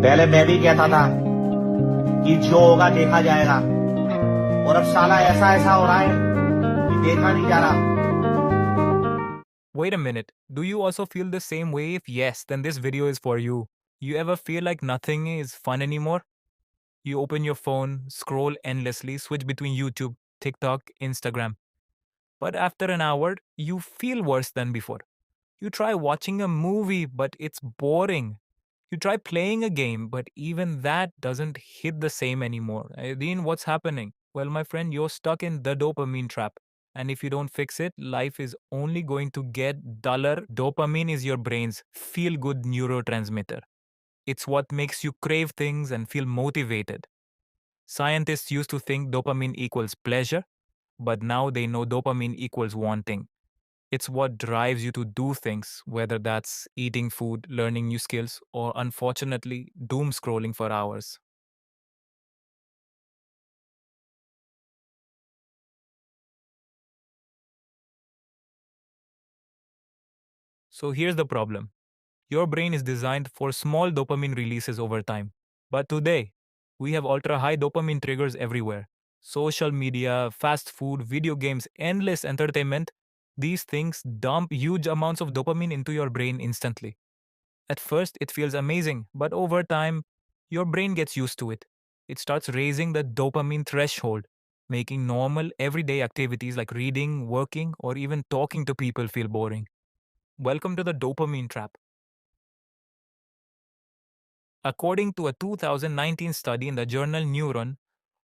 पहले मैं भी कहता था कि जो होगा देखा जाएगा, और अब साला ऐसा ऐसा हो रहा है कि देखा नहीं जा रहा। Wait a minute, do you also feel the same way? If yes, then this video is for you. You ever feel like nothing is fun anymore? You open your phone, scroll endlessly, switch between YouTube, TikTok, Instagram. But after an hour, you feel worse than before. You try watching a movie, but it's boring. You try playing a game, but even that doesn't hit the same anymore. Dean, what's happening? Well, my friend, you're stuck in the dopamine trap. And if you don't fix it, life is only going to get duller. Dopamine is your brain's feel good neurotransmitter. It's what makes you crave things and feel motivated. Scientists used to think dopamine equals pleasure, but now they know dopamine equals wanting. It's what drives you to do things, whether that's eating food, learning new skills, or unfortunately, doom scrolling for hours. So here's the problem: your brain is designed for small dopamine releases over time. But today, we have ultra high dopamine triggers everywhere: social media, fast food, video games, endless entertainment. These things dump huge amounts of dopamine into your brain instantly. At first, it feels amazing, but over time, your brain gets used to it. It starts raising the dopamine threshold, making normal everyday activities like reading, working, or even talking to people feel boring. Welcome to the dopamine trap. According to a 2019 study in the journal Neuron,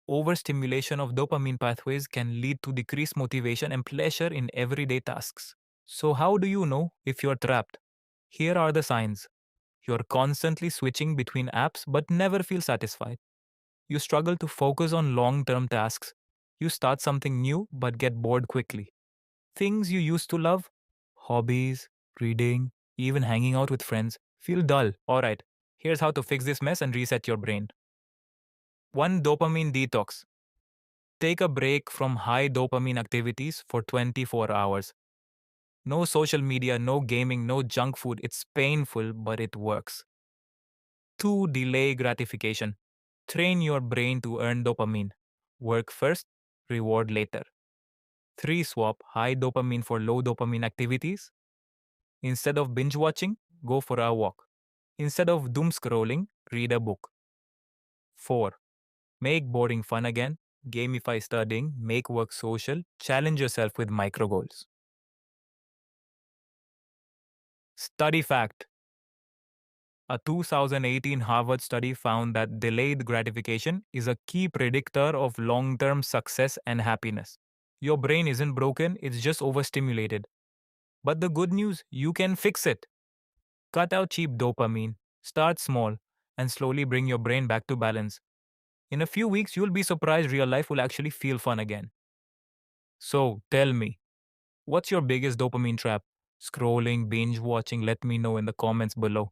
overstimulation of dopamine pathways can lead to decreased motivation and pleasure in everyday tasks. So, how do you know if you're trapped? Here are the signs. You're constantly switching between apps but never feel satisfied. You struggle to focus on long term tasks. You start something new but get bored quickly. Things you used to love, hobbies, reading, even hanging out with friends, feel dull. Alright, here's how to fix this mess and reset your brain. 1. Dopamine detox. Take a break from high dopamine activities for 24 hours. No social media, no gaming, no junk food. It's painful, but it works. 2. Delay gratification. Train your brain to earn dopamine. Work first, reward later. 3. Swap high dopamine for low dopamine activities. Instead of binge watching, go for a walk. Instead of doom scrolling, read a book. 4. Make boring fun again. Gamify studying, make work social, challenge yourself with micro goals. Study fact: a 2018 Harvard study found that delayed gratification is a key predictor of long term success and happiness. Your brain isn't broken, it's just overstimulated. But the good news, you can fix it. Cut out cheap dopamine, start small, and slowly bring your brain back to balance. In a few weeks, you'll be surprised real life will actually feel fun again. So, tell me, what's your biggest dopamine trap? Scrolling, binge watching? Let me know in the comments below.